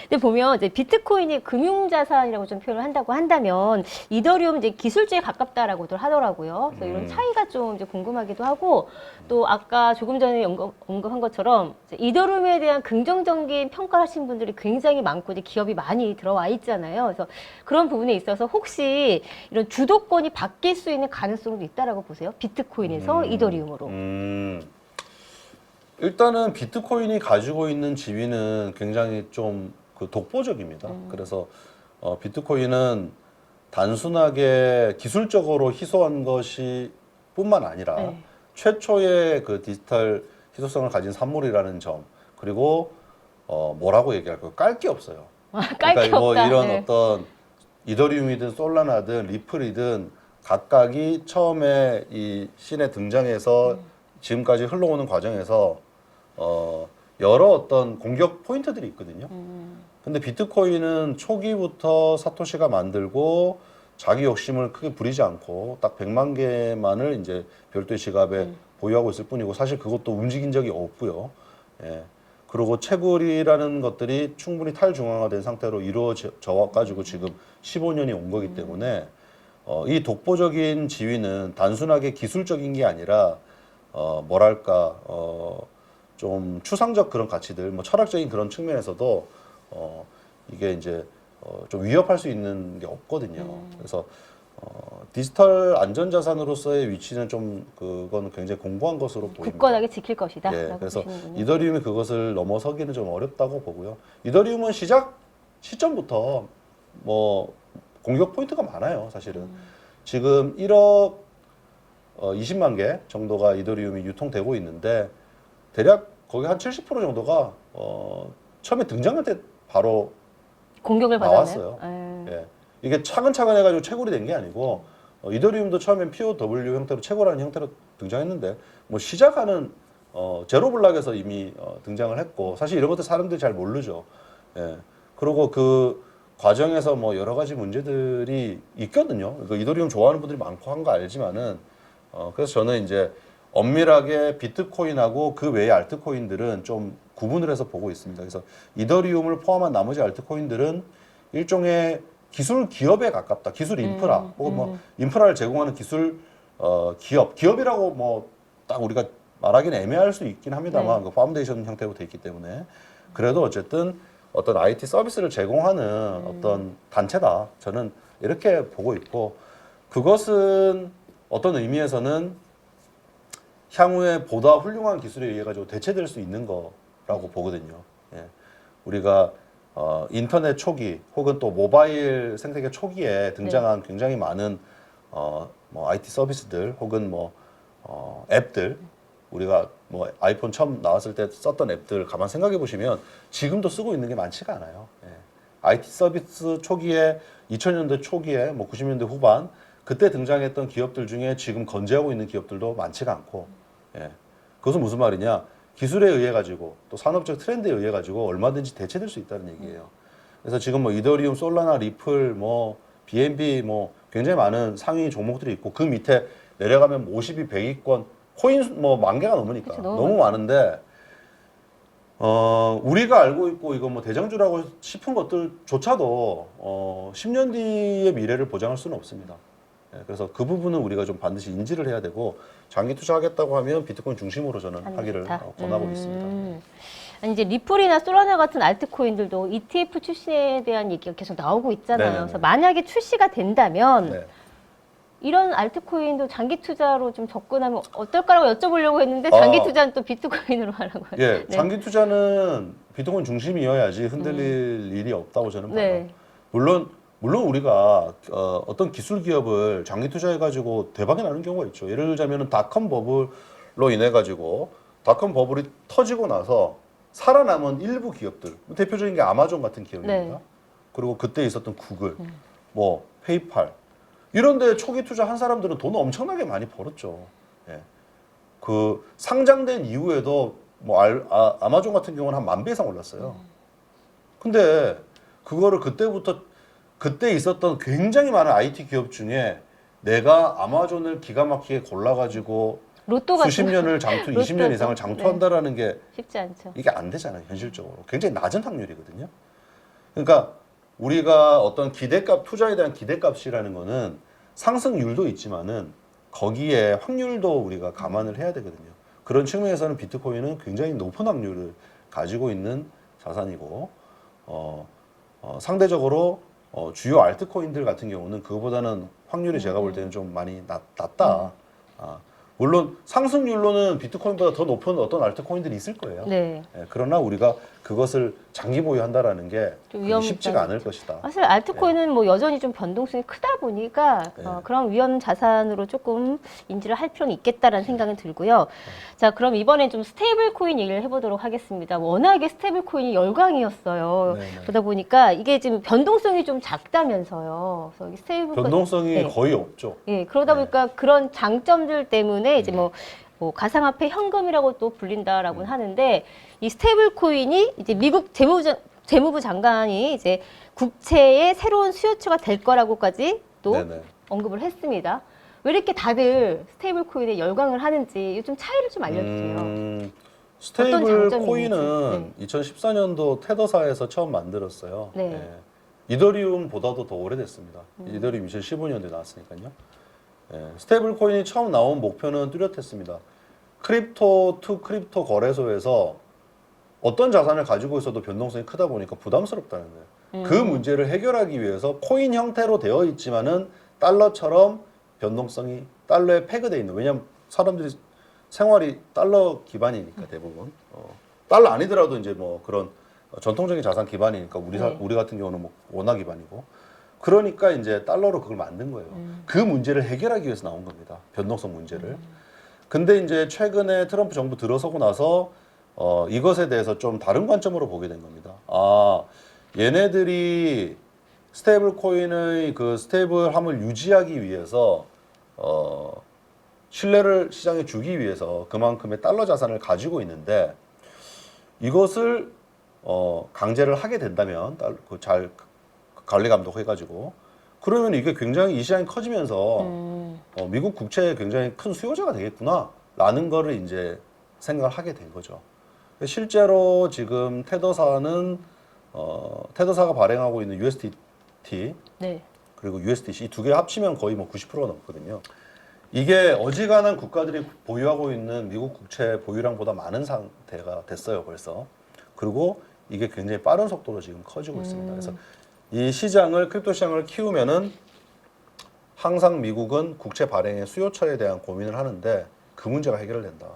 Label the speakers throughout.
Speaker 1: 근데 보면 이제 비트코인이 금융자산이라고 좀 표현을 한다고 한다면 이더리움 이제 기술주에 가깝다라고들 하더라고요. 그래서 이런 차이가 좀 이제 궁금하기도 하고 또 아까 조금 전에 언급한 것처럼 이제 이더리움에 대한 긍정적인 평가하신 분들이 굉장히 많고 이제 기업이 많이 들어와 있잖아요. 그래서 그런 부분에 있어서 혹시 이런 주도권이 바뀔 수 있는 가능성도 있다라고 보세요? 비트코인에서 이더리움으로.
Speaker 2: 일단은 비트코인이 가지고 있는 지위는 굉장히 좀 그 독보적입니다. 그래서 비트코인은 단순하게 기술적으로 희소한 것이 뿐만 아니라
Speaker 1: 네.
Speaker 2: 최초의 그 디지털 희소성을 가진 산물이라는 점, 그리고 뭐라고 얘기할까요? 깔 게 없어요.
Speaker 1: 깔 게
Speaker 2: 그러니까 뭐
Speaker 1: 없다.
Speaker 2: 이런
Speaker 1: 네.
Speaker 2: 어떤 이더리움이든 솔라나든 리플이든 각각이 처음에 이 씬에 등장해서 지금까지 흘러오는 과정에서 여러 어떤 공격 포인트들이 있거든요. 근데 비트코인은 초기부터 사토시가 만들고 자기 욕심을 크게 부리지 않고 딱 100만 개만을 이제 별도의 지갑에 보유하고 있을 뿐이고, 사실 그것도 움직인 적이 없고요. 예. 그리고 채굴이라는 것들이 충분히 탈중앙화된 상태로 이루어져 가지고 지금 15년이 온 거기 때문에 이 독보적인 지위는 단순하게 기술적인 게 아니라 뭐랄까 좀 추상적 그런 가치들, 뭐 철학적인 그런 측면에서도 이게 이제 좀 위협할 수 있는 게 없거든요. 그래서 디지털 안전자산으로서의 위치는 좀 그건 굉장히 공고한 것으로 보입니다.
Speaker 1: 굳건하게 지킬 것이다.
Speaker 2: 예,
Speaker 1: 라고
Speaker 2: 그래서
Speaker 1: 보시는군요.
Speaker 2: 이더리움이 그것을 넘어서기는 좀 어렵다고 보고요. 이더리움은 시작 시점부터 뭐 공격 포인트가 많아요, 사실은. 지금 1억 20만 개 정도가 이더리움이 유통되고 있는데 대략 거기 한 70% 정도가 처음에 등장할 때 바로
Speaker 1: 공격을
Speaker 2: 나왔어요.
Speaker 1: 받았나요?
Speaker 2: 예. 이게 차근차근 해가지고 채굴이 된 게 아니고 이더리움도 처음엔 POW 형태로 채굴하는 형태로 등장했는데 뭐 시작하는 제로블락에서 이미 등장을 했고, 사실 이런 것들 사람들이 잘 모르죠. 예. 그리고 그 과정에서 뭐 여러 가지 문제들이 있거든요. 그 이더리움 좋아하는 분들이 많고 한 거 알지만은 그래서 저는 이제 엄밀하게 비트코인하고 그 외의 알트코인들은 좀 구분을 해서 보고 있습니다. 그래서 이더리움을 포함한 나머지 알트코인들은 일종의 기술 기업에 가깝다. 기술 인프라 혹은 뭐 인프라를 제공하는 기술 기업이라고 뭐 딱 우리가 말하기는 애매할 수 있긴 합니다만 그 파운데이션 형태로 돼 있기 때문에 그래도 어쨌든 어떤 IT 서비스를 제공하는 어떤 단체다. 저는 이렇게 보고 있고, 그것은 어떤 의미에서는 향후에 보다 훌륭한 기술에 의해 가지고 대체될 수 있는 거라고 보거든요. 예. 우리가 인터넷 초기 혹은 또 모바일 생태계 초기에 등장한 굉장히 많은 뭐 IT 서비스들 혹은 뭐 앱들, 우리가 뭐 아이폰 처음 나왔을 때 썼던 앱들 가만 생각해 보시면 지금도 쓰고 있는 게 많지가 않아요. 예. IT 서비스 초기에 2000년대 초기에 뭐 90년대 후반 그때 등장했던 기업들 중에 지금 건재하고 있는 기업들도 많지가 않고, 예. 그것은 무슨 말이냐? 기술에 의해 가지고 또 산업적 트렌드에 의해 가지고 얼마든지 대체될 수 있다는 얘기예요. 그래서 지금 뭐 이더리움, 솔라나, 리플, 뭐 BNB 뭐 굉장히 많은 상위 종목들이 있고 그 밑에 내려가면 뭐 50위, 100위권 코인 뭐 10,000개가 넘으니까
Speaker 1: 그쵸,
Speaker 2: 너무 많은데 우리가 알고 있고 이거 뭐 대장주라고 싶은 것들조차도 10년 뒤의 미래를 보장할 수는 없습니다. 예, 그래서 그 부분은 우리가 좀 반드시 인지를 해야 되고, 장기 투자하겠다고 하면 비트코인 중심으로 저는 하기를 권하고 있습니다.
Speaker 1: 아니, 이제 리플이나 솔라나 같은 알트코인들도 ETF 출시에 대한 얘기가 계속 나오고 있잖아요.
Speaker 2: 네네네.
Speaker 1: 그래서 만약에 출시가 된다면
Speaker 2: 네.
Speaker 1: 이런 알트코인도 장기 투자로 좀 접근하면 어떨까라고 여쭤보려고 했는데 장기 투자는 또 비트코인으로 하라고 해요.
Speaker 2: 예,
Speaker 1: 네.
Speaker 2: 장기 투자는 비트코인 중심이어야지 흔들릴 일이 없다고 저는 봐요.
Speaker 1: 네.
Speaker 2: 물론 우리가 어떤 기술 기업을 장기 투자해가지고 대박이 나는 경우가 있죠. 예를 들자면 닷컴 버블로 인해 가지고 닷컴 버블이 터지고 나서 살아남은 일부 기업들, 대표적인 게 아마존 같은 기업입니다.
Speaker 1: 네.
Speaker 2: 그리고 그때 있었던 구글, 뭐 페이팔 이런데 초기 투자한 사람들은 돈 엄청나게 많이 벌었죠. 예. 그 상장된 이후에도 뭐 아마존 같은 경우는 한 10,000배 이상 올랐어요. 근데 그거를 그때 있었던 굉장히 많은 IT 기업 중에 내가 아마존을 기가 막히게 골라가지고
Speaker 1: 로또 같은
Speaker 2: 수십 년을 장투, 20년 이상을
Speaker 1: 로또죠.
Speaker 2: 장투한다라는 게
Speaker 1: 쉽지 않죠.
Speaker 2: 이게 안 되잖아요, 현실적으로. 굉장히 낮은 확률이거든요. 그러니까 우리가 어떤 기대값, 투자에 대한 기대값이라는 거는 상승률도 있지만은 거기에 확률도 우리가 감안을 해야 되거든요. 그런 측면에서는 비트코인은 굉장히 높은 확률을 가지고 있는 자산이고, 상대적으로 주요 알트코인들 같은 경우는 그거보다는 확률이 제가 볼 때는 좀 많이 낮다. 물론 상승률로는 비트코인보다 더 높은 어떤 알트코인들이 있을 거예요.
Speaker 1: 네.
Speaker 2: 예, 그러나 우리가 그것을 장기 보유한다라는 게
Speaker 1: 좀
Speaker 2: 그게
Speaker 1: 위험
Speaker 2: 쉽지가 않을 것이다.
Speaker 1: 사실 알트코인은 뭐 여전히 좀 변동성이 크다 보니까
Speaker 2: 네.
Speaker 1: 그런 위험 자산으로 조금 인지를 할 필요는 있겠다라는 생각은 들고요. 자, 그럼 이번엔 좀 스테이블 코인 얘기를 해보도록 하겠습니다. 워낙에 스테이블 코인이 열광이었어요.
Speaker 2: 네, 네.
Speaker 1: 그러다 보니까 이게 지금 변동성이 좀 작다면서요. 그래서 이 스테이블 코인
Speaker 2: 변동성이
Speaker 1: 네.
Speaker 2: 거의 없죠.
Speaker 1: 예, 그러다
Speaker 2: 네.
Speaker 1: 보니까 그런 장점들 때문에 이제 뭐 가상화폐 현금이라고 또 불린다라고는 하는데 이 스테이블 코인이 이제 미국 재무부 장관이 이제 국채의 새로운 수요처가 될 거라고까지 또
Speaker 2: 네네.
Speaker 1: 언급을 했습니다. 왜 이렇게 다들 스테이블 코인에 열광을 하는지 좀 차이를 좀 알려주세요.
Speaker 2: 스테이블
Speaker 1: 장점이
Speaker 2: 코인은
Speaker 1: 있는지.
Speaker 2: 2014년도 테더사에서 처음 만들었어요.
Speaker 1: 네.
Speaker 2: 예. 이더리움보다도 더 오래됐습니다. 이더리움 2015년도에 나왔으니까요. 예. 스테이블 코인이 처음 나온 목표는 뚜렷했습니다. 크립토 투 크립토 거래소에서 어떤 자산을 가지고 있어도 변동성이 크다 보니까 부담스럽다는 거예요. 그 문제를 해결하기 위해서 코인 형태로 되어 있지만은 달러처럼 변동성이 달러에 패그되어 있는. 왜냐하면 사람들이 생활이 달러 기반이니까 대부분. 달러 아니더라도 이제 뭐 그런 전통적인 자산 기반이니까 우리 같은 경우는 뭐 원화 기반이고. 그러니까 이제 달러로 그걸 만든 거예요. 그 문제를 해결하기 위해서 나온 겁니다. 변동성 문제를. 근데 이제 최근에 트럼프 정부 들어서고 나서 이것에 대해서 좀 다른 관점으로 보게 된 겁니다. 아, 얘네들이 스테이블 코인의 그 스테이블함을 유지하기 위해서 신뢰를 시장에 주기 위해서 그만큼의 달러 자산을 가지고 있는데 이것을 강제를 하게 된다면 잘 관리 감독해가지고 그러면 이게 굉장히 이 시장이 커지면서 미국 국채에 굉장히 큰 수요자가 되겠구나라는 거를 이제 생각을 하게 된 거죠. 실제로 지금 테더사가 발행하고 있는 USDT
Speaker 1: 네.
Speaker 2: 그리고 USDC 이 두 개 합치면 거의 뭐 90%가 넘거든요. 이게 어지간한 국가들이 보유하고 있는 미국 국채 보유량보다 많은 상태가 됐어요, 벌써. 그리고 이게 굉장히 빠른 속도로 지금 커지고 있습니다. 그래서 이 시장을 크립토 시장을 키우면은 항상 미국은 국채 발행의 수요처에 대한 고민을 하는데 그 문제가 해결된다.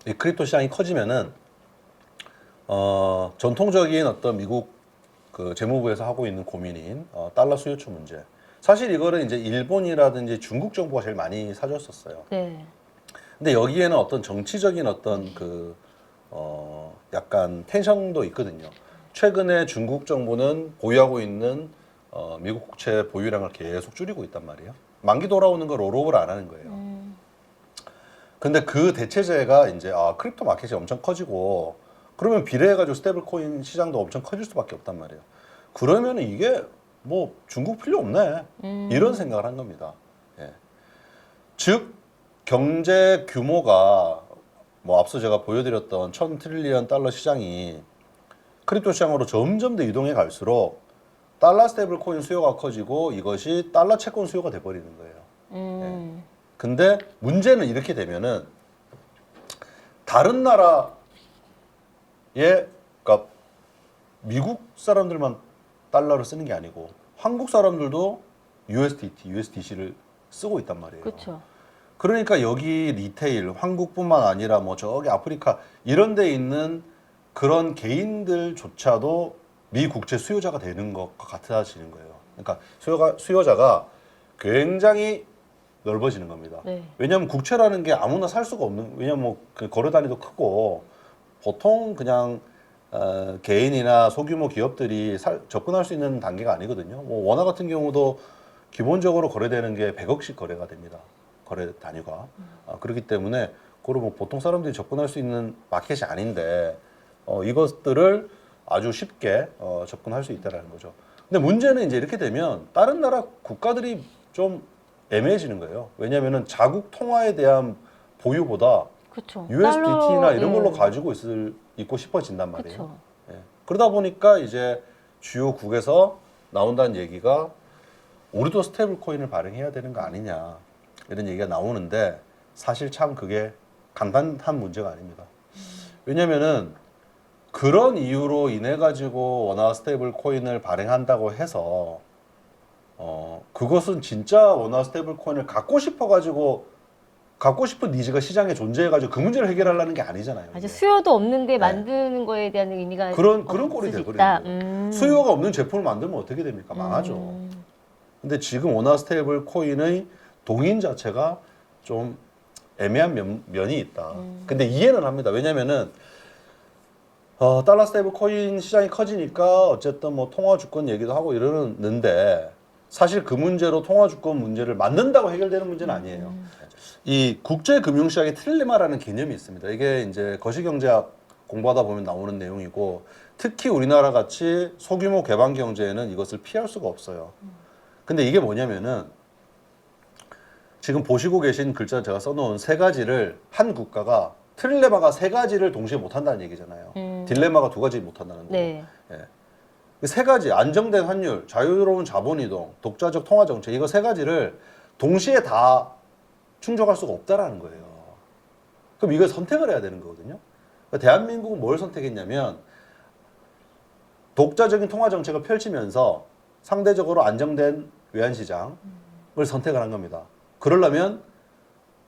Speaker 2: 이 크립토 시장이 커지면은 전통적인 어떤 미국 그 재무부에서 하고 있는 고민인 달러 수요처 문제. 사실 이거를 이제 일본이라든지 중국 정부가 제일 많이 사줬었어요.
Speaker 1: 네.
Speaker 2: 근데 여기에는 어떤 정치적인 어떤 약간 텐션도 있거든요. 최근에 중국 정부는 보유하고 있는 미국 국채 보유량을 계속 줄이고 있단 말이에요. 만기 돌아오는 걸 롤오버를 안 하는 거예요. 근데 그 대체제가 이제 크립토 마켓이 엄청 커지고 그러면 비례해가지고 스테이블 코인 시장도 엄청 커질 수밖에 없단 말이에요. 그러면 이게 뭐 중국 필요 없네 이런 생각을 한 겁니다. 예. 즉 경제 규모가 뭐 앞서 제가 보여드렸던 1000트릴리언 달러 시장이 크립토 시장으로 점점 더 이동해 갈수록 달러 스테이블 코인 수요가 커지고 이것이 달러 채권 수요가 돼버리는 거예요. 예. 근데 문제는 이렇게 되면은 다른 나라의 그러니까 미국 사람들만 달러를 쓰는 게 아니고 한국 사람들도 USDT, USDC를 쓰고 있단 말이에요.
Speaker 1: 그렇죠.
Speaker 2: 그러니까 여기 리테일, 한국뿐만 아니라 뭐 저기 아프리카 이런 데 있는 그런 개인들조차도 미 국채 수요자가 되는 것과 같아지는 거예요. 그러니까 수요자가 굉장히 넓어지는 겁니다.
Speaker 1: 네.
Speaker 2: 왜냐하면 국채라는 게 아무나 살 수가 없는, 왜냐하면 뭐그 거래 단위도 크고 보통 그냥 개인이나 소규모 기업들이 접근할 수 있는 단계가 아니거든요. 뭐 원화 같은 경우도 기본적으로 거래되는 게 100억씩 거래가 됩니다. 거래 단위가. 그렇기 때문에 그걸 뭐 보통 사람들이 접근할 수 있는 마켓이 아닌데 이것들을 아주 쉽게 접근할 수 있다는 거죠. 근데 문제는 이제 이렇게 되면 다른 나라 국가들이 좀 애매해지는 거예요. 왜냐하면은 자국 통화에 대한 보유보다
Speaker 1: 그렇죠.
Speaker 2: USDT나 이런 걸로
Speaker 1: 예.
Speaker 2: 가지고 있고 싶어진단 말이에요.
Speaker 1: 그렇죠.
Speaker 2: 예. 그러다 보니까 이제 주요국에서 나온다는 얘기가 우리도 스테이블 코인을 발행해야 되는 거 아니냐 이런 얘기가 나오는데 사실 참 그게 간단한 문제가 아닙니다. 왜냐면은 그런 이유로 인해 가지고 원화 스테이블 코인을 발행한다고 해서 그것은 진짜 원화 스테이블 코인을 갖고 싶은 니즈가 시장에 존재해 가지고 그 문제를 해결하려는 게 아니잖아요.
Speaker 1: 아주
Speaker 2: 이게.
Speaker 1: 수요도 없는데 만드는 거에 대한 의미가
Speaker 2: 그런 꼴이
Speaker 1: 없을 수 있다.
Speaker 2: 돼버리는 거예요. 수요가 없는 제품을 만들면 어떻게 됩니까? 망하죠. 근데 지금 원화 스테이블 코인의 동인 자체가 좀 애매한 면이 있다. 근데 이해는 합니다. 왜냐면은 달러 스테이블 코인 시장이 커지니까 어쨌든 뭐 통화 주권 얘기도 하고 이러는데 사실 그 문제로 통화 주권 문제를 만든다고 해결되는 문제는 아니에요. 이 국제 금융 시장의 트릴레마라는 개념이 있습니다. 이게 이제 거시경제학 공부하다 보면 나오는 내용이고 특히 우리나라 같이 소규모 개방 경제에는 이것을 피할 수가 없어요. 근데 이게 뭐냐면은 지금 보시고 계신 글자 제가 써놓은 세 가지를 한 국가가 트릴레마가 세 가지를 동시에 못한다는 얘기잖아요. 딜레마가 두 가지 못한다는 거.
Speaker 1: 네.
Speaker 2: 세 가지 안정된 환율, 자유로운 자본 이동, 독자적 통화 정책 이거 세 가지를 동시에 다 충족할 수가 없다라는 거예요. 그럼 이걸 선택을 해야 되는 거거든요. 그러니까 대한민국은 뭘 선택했냐면 독자적인 통화 정책을 펼치면서 상대적으로 안정된 외환 시장을 선택을 한 겁니다. 그러려면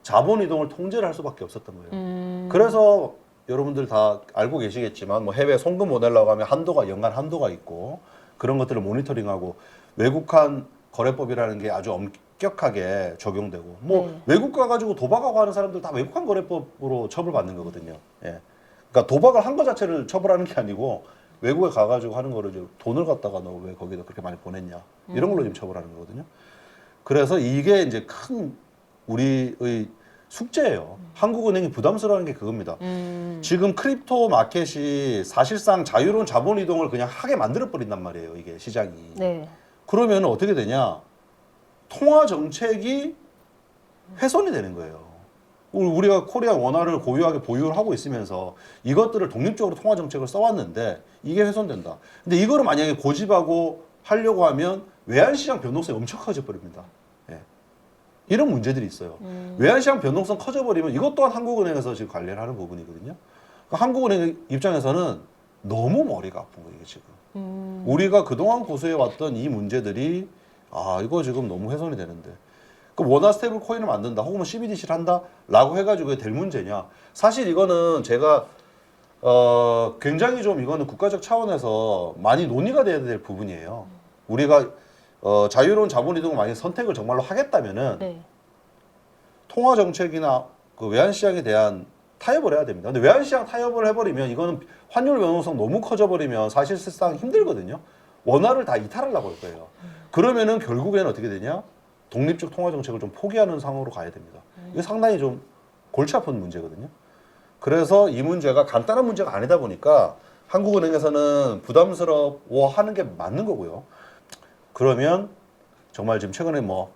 Speaker 2: 자본 이동을 통제를 할 수밖에 없었던 거예요. 그래서 여러분들 다 알고 계시겠지만 뭐 해외 송금 모델라고 하면 연간 한도가 있고 그런 것들을 모니터링하고 외국환 거래법이라는 게 아주 엄격하게 적용되고 뭐 외국 가가지고 도박하고 하는 사람들 다 외국환 거래법으로 처벌받는 거거든요. 예. 그러니까 도박을 한 거 자체를 처벌하는 게 아니고 외국에 가가지고 하는 거를 이제 돈을 갖다가 너 왜 거기다 그렇게 많이 보냈냐 이런 걸로 지금 처벌하는 거거든요. 그래서 이게 이제 큰 우리의 숙제예요. 한국은행이 부담스러워하는 게 그겁니다. 지금 크립토 마켓이 사실상 자유로운 자본 이동을 그냥 하게 만들어 버린단 말이에요. 이게 시장이.
Speaker 1: 네.
Speaker 2: 그러면 어떻게 되냐? 통화 정책이 훼손이 되는 거예요. 우리가 코리아 원화를 고유하게 보유를 하고 있으면서 이것들을 독립적으로 통화 정책을 써왔는데 이게 훼손된다. 근데 이거를 만약에 고집하고 하려고 하면 외환시장 변동성이 엄청 커져 버립니다. 예. 이런 문제들이 있어요. 외환시장 변동성 커져버리면 이것 또한 한국은행에서 지금 관리를 하는 부분이거든요. 그러니까 한국은행 입장에서는 너무 머리가 아픈 거예요, 이게 지금. 우리가 그동안 고수해왔던 이 문제들이 이거 지금 너무 훼손이 되는데. 그럼 원화 스테이블 코인을 만든다, 혹은 CBDC를 한다, 라고 해가지고 될 문제냐. 사실 이거는 제가, 굉장히 좀 이거는 국가적 차원에서 많이 논의가 돼야 될 부분이에요. 우리가, 자유로운 자본 이동을 많이 선택을 정말로 하겠다면은,
Speaker 1: 네.
Speaker 2: 통화 정책이나 그 외환 시장에 대한 타협을 해야 됩니다. 근데 외환 시장 타협을 해버리면 이거는 환율 변동성 너무 커져버리면 사실상 힘들거든요. 원화를 다 이탈하려고 할 거예요. 그러면은 결국에는 어떻게 되냐? 독립적 통화 정책을 좀 포기하는 상황으로 가야 됩니다. 이게 상당히 좀 골치 아픈 문제거든요. 그래서 이 문제가 간단한 문제가 아니다 보니까 한국은행에서는 부담스러워하는 게 맞는 거고요. 그러면 정말 지금 최근에 뭐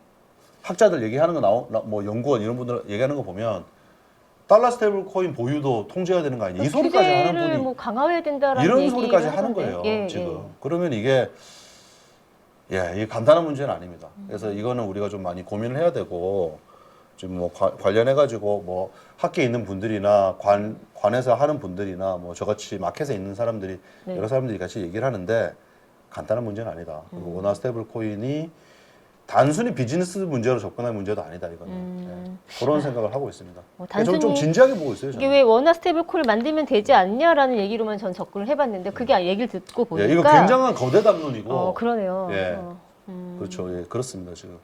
Speaker 2: 학자들 얘기하는 거 뭐 연구원 이런 분들 얘기하는 거 보면 달러 스테이블 코인 보유도 통제해야 되는 거 아니냐 이 소리까지 하는 분이
Speaker 1: 뭐 강화해야 된다라는
Speaker 2: 이런
Speaker 1: 얘기를
Speaker 2: 소리까지 하는
Speaker 1: 하던데.
Speaker 2: 거예요.
Speaker 1: 예,
Speaker 2: 지금 그러면 이게 이게 간단한 문제는 아닙니다. 그래서 이거는 우리가 좀 많이 고민을 해야 되고 지금 뭐 관련해 가지고 뭐 학계에 있는 분들이나 관에서 하는 분들이나 뭐 저같이 마켓에 있는 사람들이
Speaker 1: 네.
Speaker 2: 여러 사람들이 같이 얘기를 하는데 간단한 문제는 아니다. 그리고 원화 스테이블 코인이 단순히 비즈니스 문제로 접근할 문제도 아니다 이거는. 그런 생각을 하고 있습니다. 저는 좀 진지하게 보고 있어요.
Speaker 1: 이게
Speaker 2: 저는.
Speaker 1: 왜 원화 스테이블 코인을 만들면 되지 않냐라는 얘기로만 전 접근을 해봤는데 그게 얘기를 듣고 보니까
Speaker 2: 이거 굉장한 거대 담론이고.
Speaker 1: 그러네요.
Speaker 2: 예. 그렇죠. 예, 그렇습니다 지금.